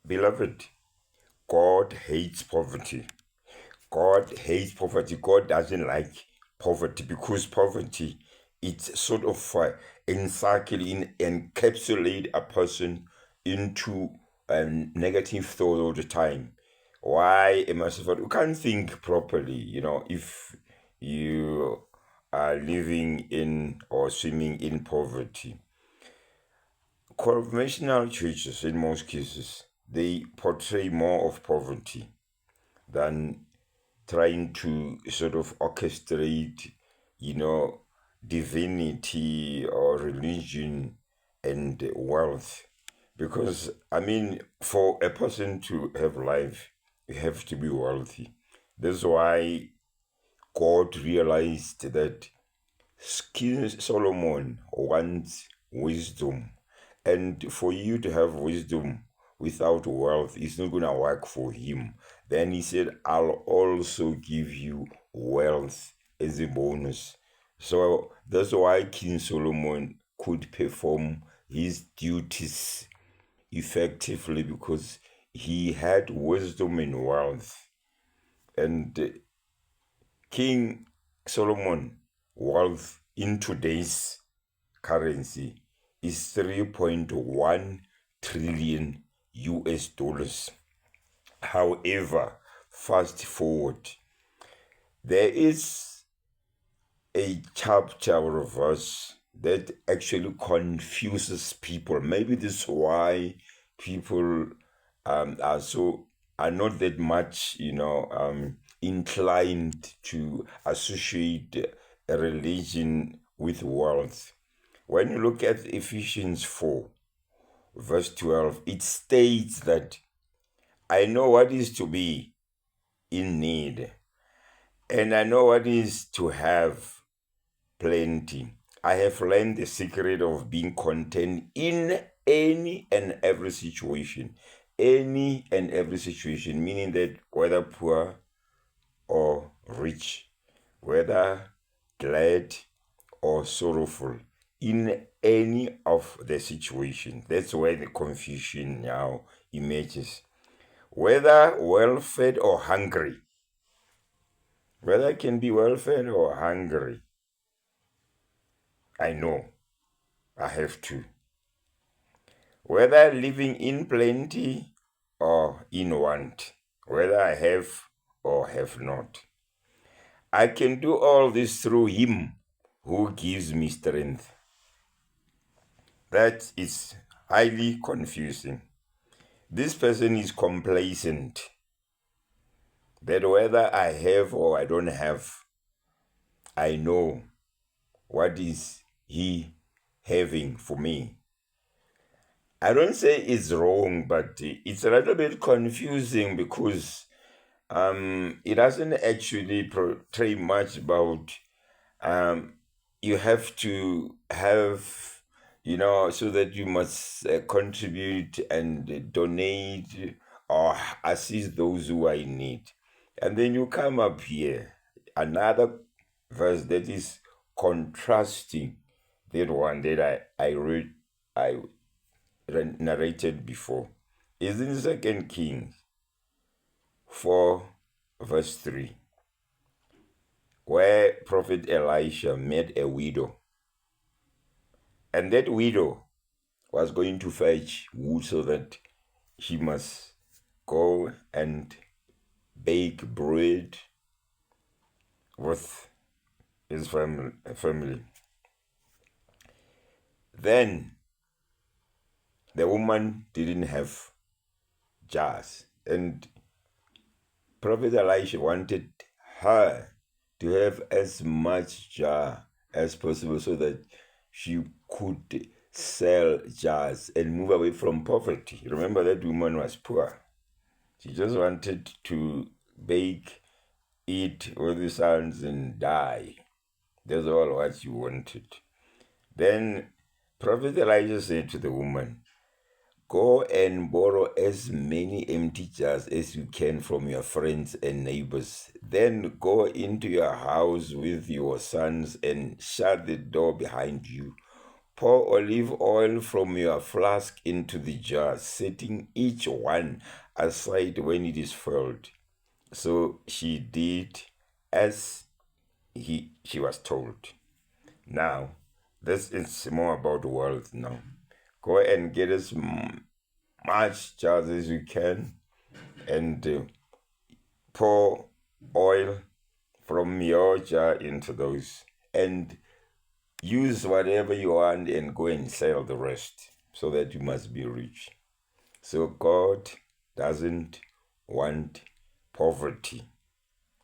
Beloved, God hates poverty. God hates poverty. God doesn't like poverty because poverty, it's sort of encapsulate a person into a negative thought all the time. Why am I suffering? You can't think properly, if you are living in or swimming in poverty. Conventional churches, in most cases, they portray more of poverty than trying to sort of orchestrate, you know, divinity or religion and wealth. Because, I mean, for a person to have life, you have to be wealthy. That's why God realized that King Solomon wants wisdom. And for you to have wisdom without wealth, it's not going to work for him. Then he said, I'll also give you wealth as a bonus. So that's why King Solomon could perform his duties effectively because he had wisdom and wealth. And King Solomon wealth in today's currency is 3.1 trillion US dollars. However, fast forward, there is a chapter or verse that actually confuses people. Maybe this is why people are not that much, inclined to associate a religion with wealth. When you look at Ephesians 4, verse 12, it states that I know what is to be in need, and I know what is to have plenty. I have learned the secret of being content in any and every situation. Any and every situation, meaning that whether poor or rich, whether glad or sorrowful, in any of the situation. That's where the confusion now emerges. Whether well fed or hungry, whether I can be well fed or hungry, I know I have to. Whether living in plenty or in want, whether I have or have not, I can do all this through Him who gives me strength. That is highly confusing. This person is complacent that whether I have or I don't have, I know what is He having for me. I don't say it's wrong, but it's a little bit confusing because it doesn't actually portray much about you have to have, so that you must contribute and donate or assist those who are in need. And then you come up here, another verse that is contrasting that one that I narrated before. Is in 2 Kings 4, verse 3, where Prophet Elisha met a widow. And that widow was going to fetch wood so that she must go and bake bread with his family. Then the woman didn't have jars, and Prophet Elisha wanted her to have as much jar as possible so that she could sell jars and move away from poverty. Remember, that woman was poor. She just wanted to bake, eat with the sons and die. That's all what she wanted. Then Prophet Elijah said to the woman, go and borrow as many empty jars as you can from your friends and neighbors. Then go into your house with your sons and shut the door behind you. Pour olive oil from your flask into the jar, setting each one aside when it is filled. So she did as she was told. Now, this is more about wealth now. Go and get as much jars as you can and pour oil from your jar into those and use whatever you want and go and sell the rest so that you must be rich. So God doesn't want poverty.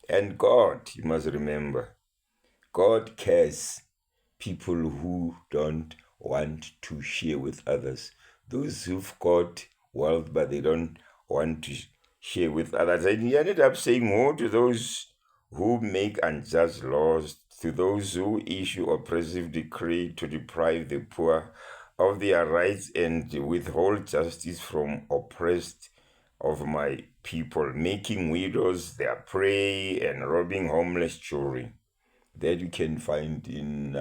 And God, you must remember, God cares people who don't want to share with others. Those who've got wealth but they don't want to share with others. And he ended up saying, woe to those who make unjust laws, to those who issue oppressive decree to deprive the poor of their rights and withhold justice from oppressed of my people, making widows their prey and robbing homeless children. That you can find in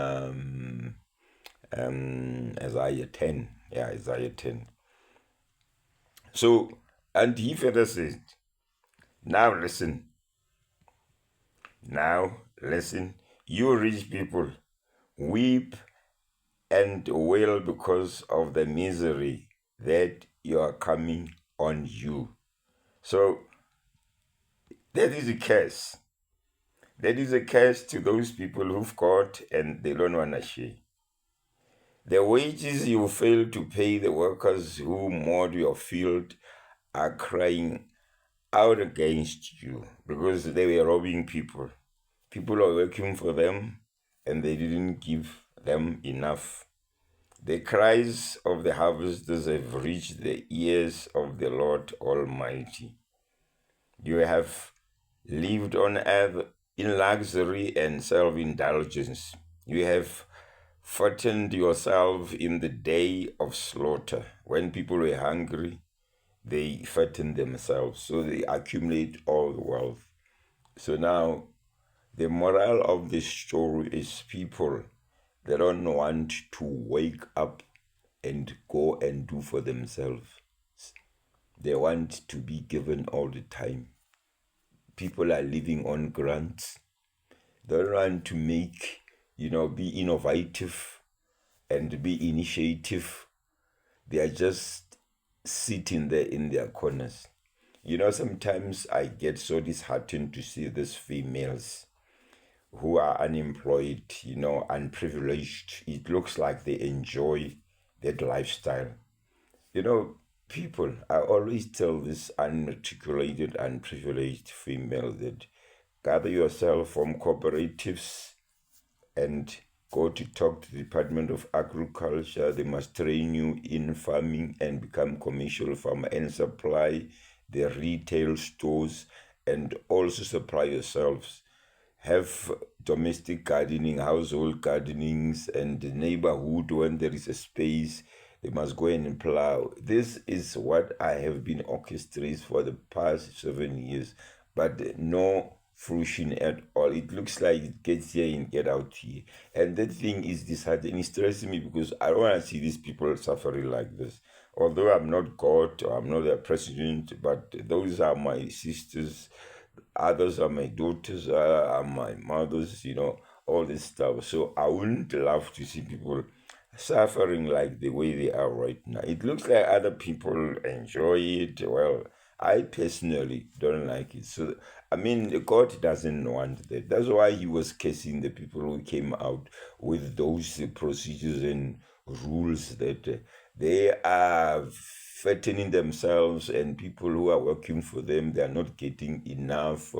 Isaiah 10. Yeah, Isaiah 10. So, and he further said, now listen, you rich people, weep and wail because of the misery that you are coming on you. So, that is a curse. That is a curse to those people who've got and they don't want to share. The wages you fail to pay the workers who mowed your field are crying out against you because they were robbing people. People are working for them and they didn't give them enough. The cries of the harvesters have reached the ears of the Lord Almighty. You have lived on earth in luxury and self-indulgence. You have fattened yourself in the day of slaughter. When people were hungry, they fattened themselves, so they accumulate all the wealth. So now, the moral of this story is people, they don't want to wake up and go and do for themselves. They want to be given all the time. People are living on grants. They don't want to make, be innovative and be initiative. They are just sitting there in their corners. Sometimes I get so disheartened to see these females who are unemployed, unprivileged. It looks like they enjoy that lifestyle. People, I always tell this unarticulated, unprivileged female that gather yourself from cooperatives and go to talk to the Department of Agriculture. They must train you in farming and become commercial farmer and supply the retail stores and also supply yourselves. Have domestic gardening, household gardenings, and the neighborhood when there is a space. They must go and plow. This is what I have been orchestrating for the past 7 years, but no fruition at all. It looks like it gets here and get out here. And that thing is disheartening. It's stressing me because I don't want to see these people suffering like this. Although I'm not God or I'm not their president, but those are my sisters, others are my daughters, are my mothers, all this stuff. So I wouldn't love to see people suffering like the way they are right now. It looks like other people enjoy it. Well, I personally don't like it. So, God doesn't want that. That's why he was cursing the people who came out with those procedures and rules that they are fattening themselves, and people who are working for them, they are not getting enough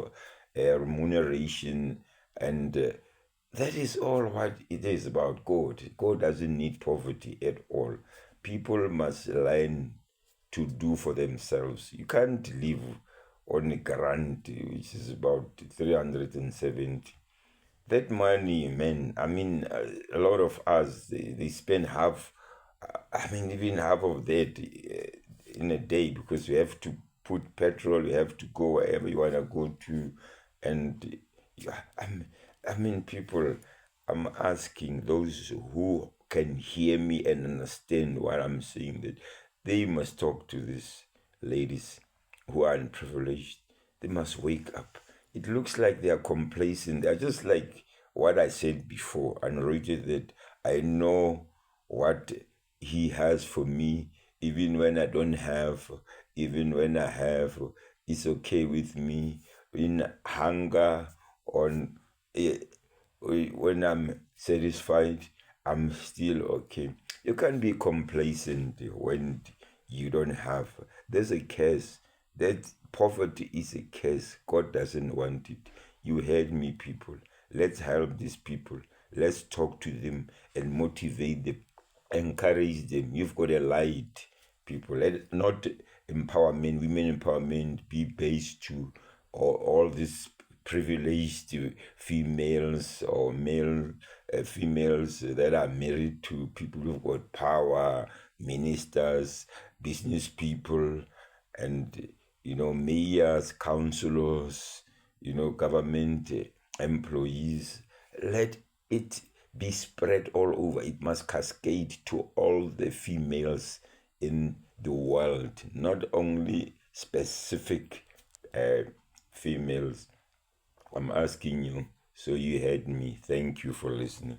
remuneration. And that is all what it is about God. God doesn't need poverty at all. People must learn to do for themselves. You can't live on a grant, which is about 370. That money, man, a lot of us, they spend half, even half of that in a day because you have to put petrol, you have to go wherever you want to go to. And people, I'm asking those who can hear me and understand what I'm saying, that they must talk to these ladies who are unprivileged. They must wake up. It looks like they are complacent. They're just like what I said before, unrooted, that I know what He has for me, even when I don't have, even when I have, it's okay with me. In hunger, on eh, when I'm satisfied, I'm still okay. You can't be complacent when you don't have. There's a curse. That poverty is a curse. God doesn't want it. You heard me, people. Let's help these people. Let's talk to them and motivate them, encourage them. You've got a light, people. Let not empowerment, women empowerment, be based to all these privileged females or male females that are married to people who've got power, ministers, business people, and mayors, councillors, government employees. Let it be spread all over. It must cascade to all the females in the world, not only specific females. I'm asking you, so you heard me. Thank you for listening.